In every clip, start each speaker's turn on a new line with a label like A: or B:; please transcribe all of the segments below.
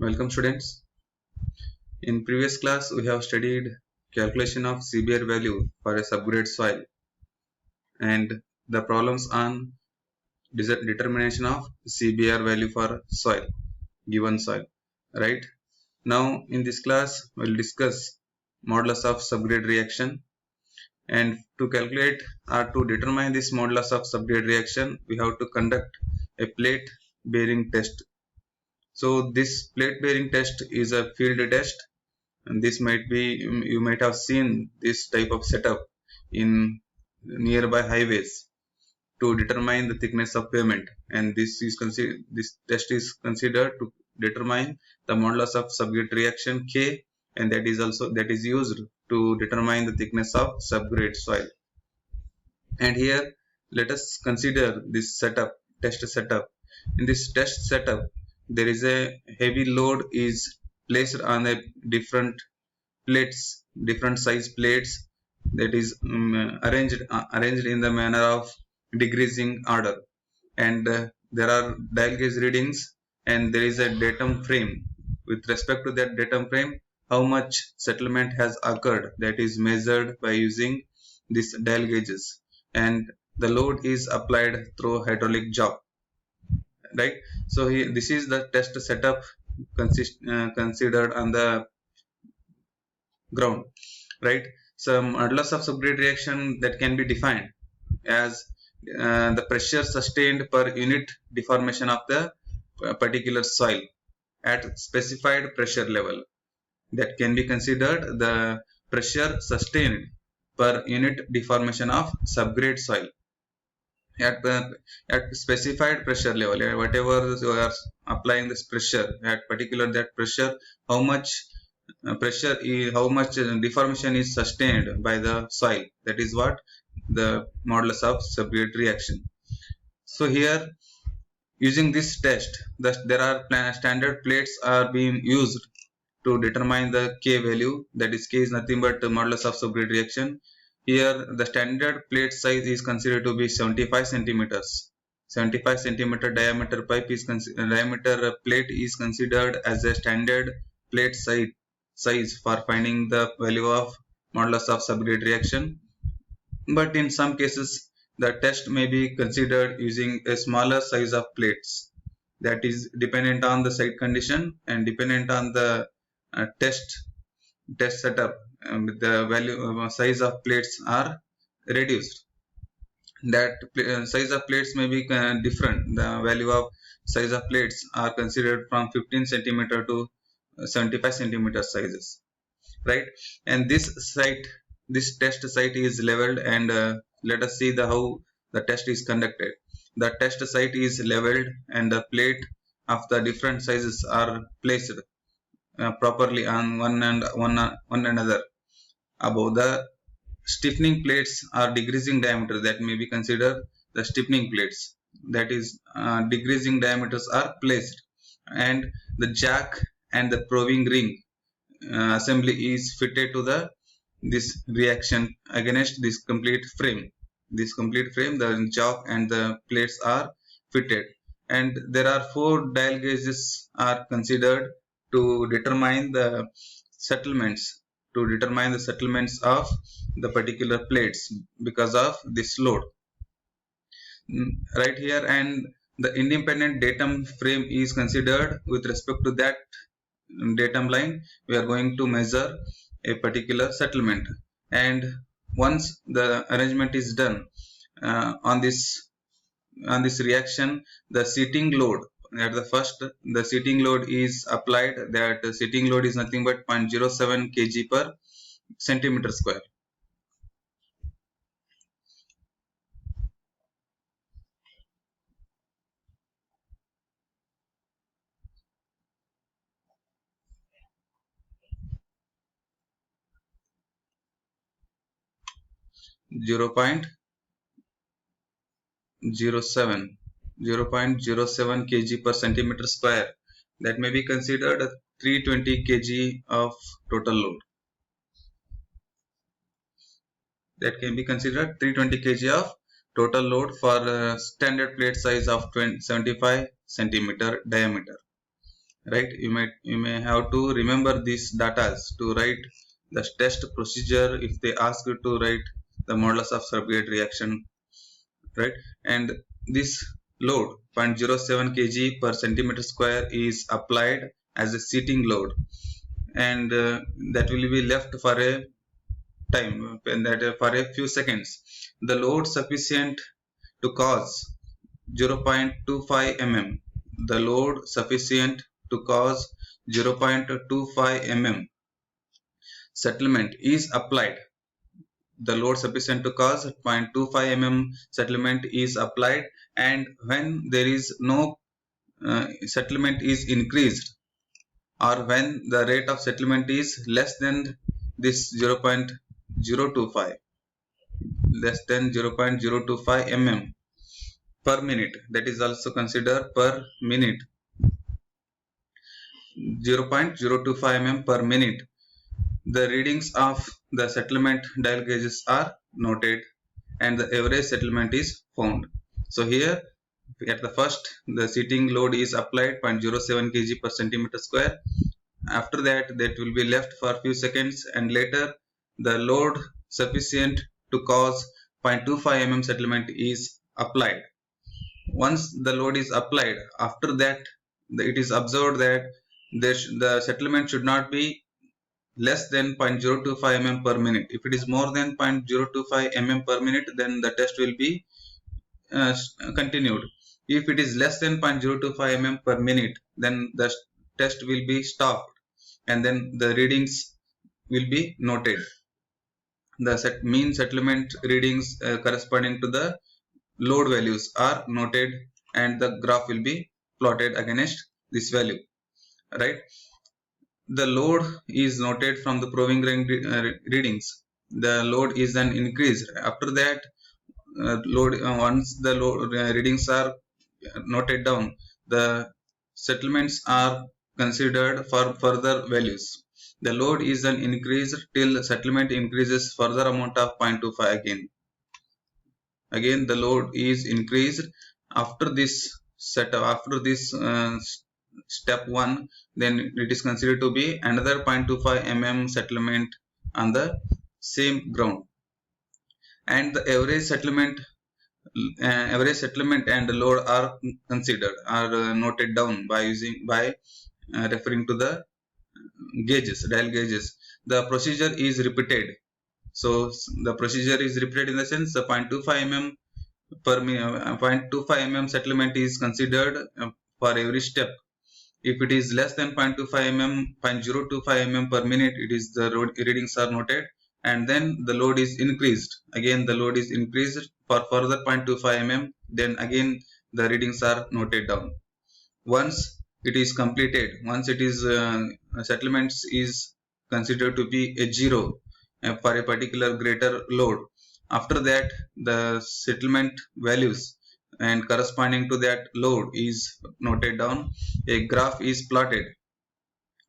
A: Welcome students. In previous class we have studied calculation of CBR value for a subgrade soil and the problems on determination of CBR value for soil, given soil, right? Now in this class we will discuss modulus of subgrade reaction, and to calculate or to determine this modulus of subgrade reaction we have to conduct a plate bearing test. So this plate bearing test is a field test, and this might be, you might have seen this type of setup in nearby highways to determine the thickness of pavement, and this test is considered to determine the modulus of subgrade reaction K, and that is used to determine the thickness of subgrade soil. And here let us consider this test setup. In this test setup there is a heavy load is placed on a different size plates, that is arranged in the manner of decreasing order, and there are dial gauge readings, and there is a datum frame. With respect to that datum frame, how much settlement has occurred, that is measured by using these dial gauges, and the load is applied through hydraulic job, right? So here, this is the test setup considered on the ground, right? So modulus of subgrade reaction that can be defined as the pressure sustained per unit deformation of the particular soil at specified pressure level. That can be considered the pressure sustained per unit deformation of subgrade soil at specified pressure level. Whatever you are applying this pressure at particular that pressure, how much how much deformation is sustained by the soil, that is what the modulus of subgrade reaction. So here, using this test, there are standard plates are being used to determine the K value, that is K is nothing but the modulus of subgrade reaction. Here the standard plate size is considered to be 75 centimeters. 75 centimeter diameter plate is considered as a standard plate size for finding the value of modulus of subgrade reaction. But in some cases the test may be considered using a smaller size of plates, that is dependent on the site condition and dependent on the test setup. The value size of plates are reduced. That size of plates may be different. The value of size of plates are considered from 15 centimeter to 75 centimeter sizes, right? And this test site is leveled, and let us see how the test is conducted. The test site is leveled and the plate of the different sizes are placed properly on one another. Above the stiffening plates are decreasing diameter, that may be considered the stiffening plates, that is decreasing diameters are placed, and the jack and the probing ring assembly is fitted to this reaction against this complete frame. The jack and the plates are fitted, and there are 4 dial gauges are considered to determine the settlements of the particular plates because of this load, right here. And the independent datum frame is considered. With respect to that datum line, we are going to measure a particular settlement, and once the arrangement is done on this reaction, the seating load at the seating load is applied. That seating load is nothing but 0.07 kg per centimeter square. Zero point zero seven kg per centimeter square, that may be considered 320 kg of total load. That can be considered 320 kg of total load for standard plate size of 75 centimeter diameter, right? You may have to remember these data to write the test procedure if they ask you to write the modulus of substrate reaction, right? And this load 0.07 kg per centimeter square is applied as a seating load, and that will be left for a time, and that for a few seconds. The load sufficient to cause 0.25 mm. The load sufficient to cause 0.25 mm settlement is applied. The load sufficient to cause 0.25 mm settlement is applied, and when there is no settlement is increased, or when the rate of settlement is less than this 0.025, less than 0.025 mm per minute, that is also considered per minute, 0.025 mm per minute, the readings of the settlement dial gauges are noted and the average settlement is found. So here at the first, the seating load is applied 0.07 kg per centimeter square. After that, that will be left for a few seconds, and later the load sufficient to cause 0.25 mm settlement is applied. Once the load is applied, after that it is observed that the settlement should not be less than 0.025 mm per minute. If it is more than 0.025 mm per minute, then the test will be continued. If it is less than 0.025 mm per minute, then the test will be stopped, and then the readings will be noted. The mean settlement readings corresponding to the load values are noted, and the graph will be plotted against this value, right? The load is noted from the proving readings. The load is then increased. After that, once the load readings are noted down, the settlements are considered for further values. The load is then increased till settlement increases further amount of 0.25 again. Again the load is increased. After this setup, after this step 1, then it is considered to be another 0.25 mm settlement on the same ground, and the average settlement and load are considered, are noted down by referring to the gauges, dial gauges. The procedure is repeated. So the procedure is repeated in the sense the 0.25 mm 0.25 mm settlement is considered for every step. If it is less than 0.25 mm, 0.025 mm per minute, it is the readings are noted, and then the load is increased. Again the load is increased for further 0.25 mm, then again the readings are noted down. Once it is completed, once it is settlements is considered to be a zero for a particular greater load, after that the settlement values and corresponding to that load is noted down. A graph is plotted.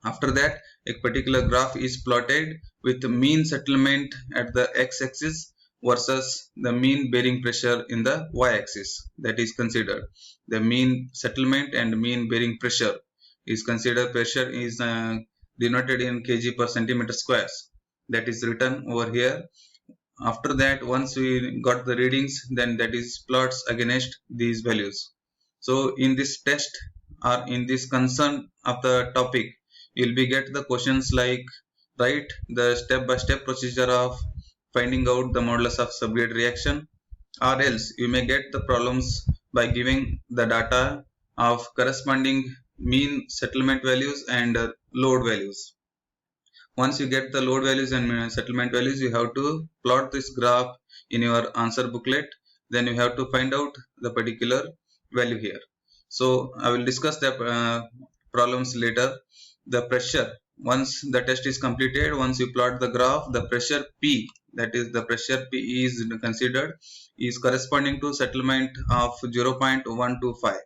A: After that, a particular graph is plotted with the mean settlement at the x-axis versus the mean bearing pressure in the y-axis. That is considered the mean settlement and mean bearing pressure is considered. Pressure is denoted in kg per centimeter squares. That is written over here. After that, once we got the readings, then that is plots against these values. So in this test, or in this concern of the topic, you'll be get the questions like write the step-by-step procedure of finding out the modulus of subgrade reaction, or else you may get the problems by giving the data of corresponding mean settlement values and load values. Once you get the load values and settlement values, you have to plot this graph in your answer booklet. Then you have to find out the particular value here. So I will discuss the problems later. The pressure, once the test is completed, once you plot the graph, the pressure P, that is the pressure P is considered, is corresponding to settlement of 0.125.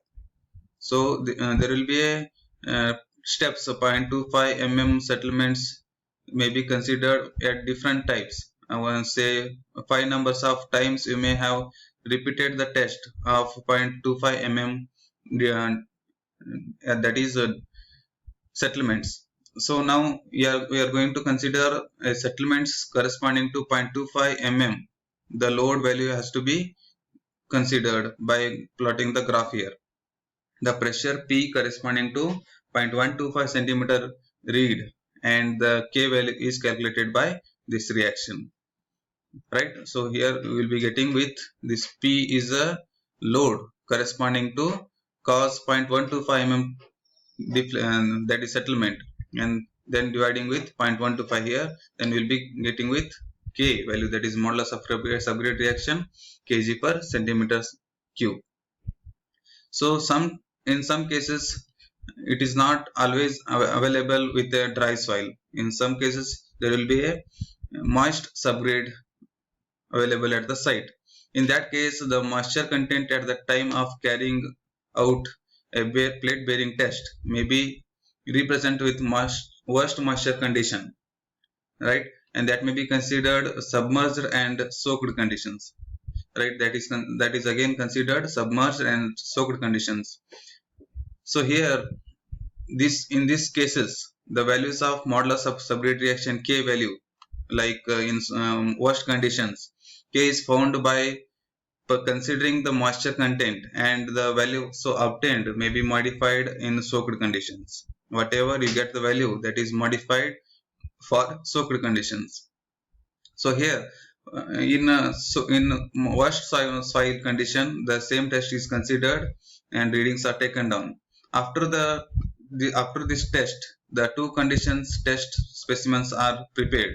A: So there will be a steps of 0.25 mm settlements may be considered at different types. I want to say 5 numbers of times you may have repeated the test of 0.25 mm, that is settlements. So now we are going to consider settlements corresponding to 0.25 mm. The load value has to be considered by plotting the graph here. The pressure P corresponding to 0.125 centimeter read, and the K value is calculated by this reaction, right? So here we will be getting with this P is a load corresponding to cos 0.125 mm, that is settlement, and then dividing with 0.125 here, then we'll be getting with K value, that is modulus of subgrade reaction, kg per centimeter cube. So in some cases it is not always available with a dry soil. In some cases there will be a moist subgrade available at the site. In that case, the moisture content at the time of carrying out a plate bearing test may be represented with worst moisture condition, right? And that may be considered submerged and soaked conditions, right? That is again considered submerged and soaked conditions. So here, in these cases, the values of modulus of subgrade reaction K value, like in worst conditions, K is found by considering the moisture content, and the value so obtained may be modified in soaked conditions. Whatever you get the value, that is modified for soaked conditions. So here in worst soil condition, the same test is considered and readings are taken down. After this test, the two conditions test specimens are prepared.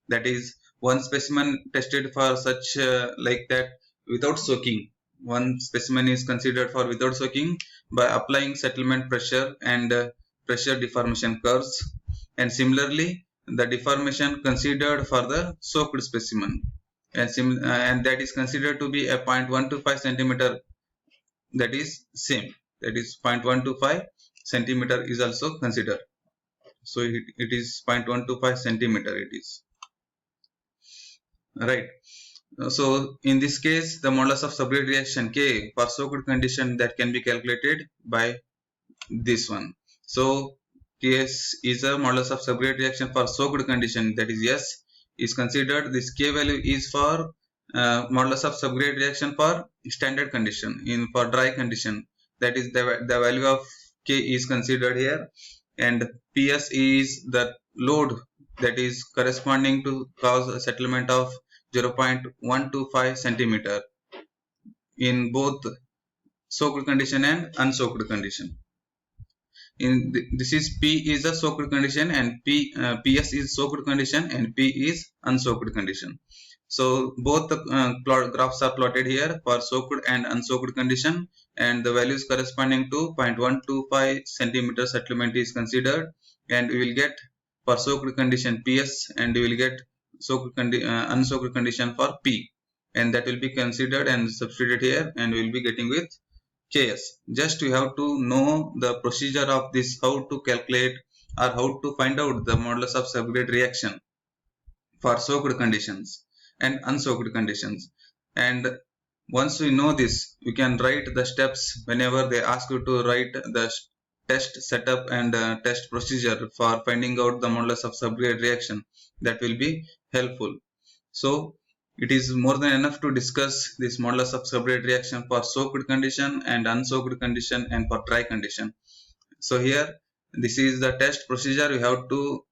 A: That is, one specimen tested for such like that without soaking. One specimen is considered for without soaking by applying settlement pressure and pressure deformation curves, and similarly the deformation considered for the soaked specimen, and that is considered to be a 0.125 centimeter. That is same, that is 0.125 centimeter is also considered. So it is 0.125 centimeter it is, right? So in this case, the modulus of subgrade reaction K for soaked condition, that can be calculated by this one. So Ks is a modulus of subgrade reaction for soaked condition, that is S is considered. This K value is for modulus of subgrade reaction for standard condition. For dry condition, that is the value of K is considered here, and PS is the load that is corresponding to cause a settlement of 0.125 centimeter in both soaked condition and unsoaked condition. This is P is a soaked condition, and PS is soaked condition, and P is unsoaked condition. So both the graphs are plotted here for soaked and unsoaked condition, and the values corresponding to 0.125 centimeter settlement is considered, and we will get for soaked condition PS, and we will get unsoaked condition for P, and that will be considered and substituted here, and we will be getting with Ks. Just you have to know the procedure of this, how to calculate or how to find out the modulus of subgrade reaction for soaked conditions and unsoaked conditions. And once we know this, we can write the steps whenever they ask you to write the test setup and test procedure for finding out the modulus of subgrade reaction. That will be helpful. So it is more than enough to discuss this modulus of subgrade reaction for soaked condition and unsoaked condition and for dry condition. So here, this is the test procedure you have to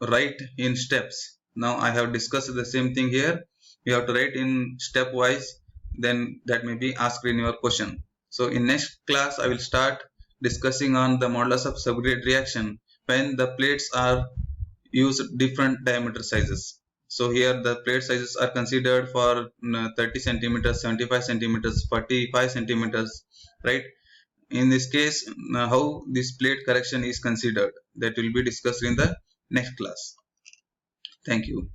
A: write in steps. Now I have discussed the same thing here. You have to write in step wise, then that may be asked in your question. So in next class, I will start discussing on the modulus of subgrade reaction when the plates are used different diameter sizes. So here the plate sizes are considered for 30 centimeters, 75 centimeters, 45 centimeters, right? In this case, how this plate correction is considered, that will be discussed in the next class. Thank you.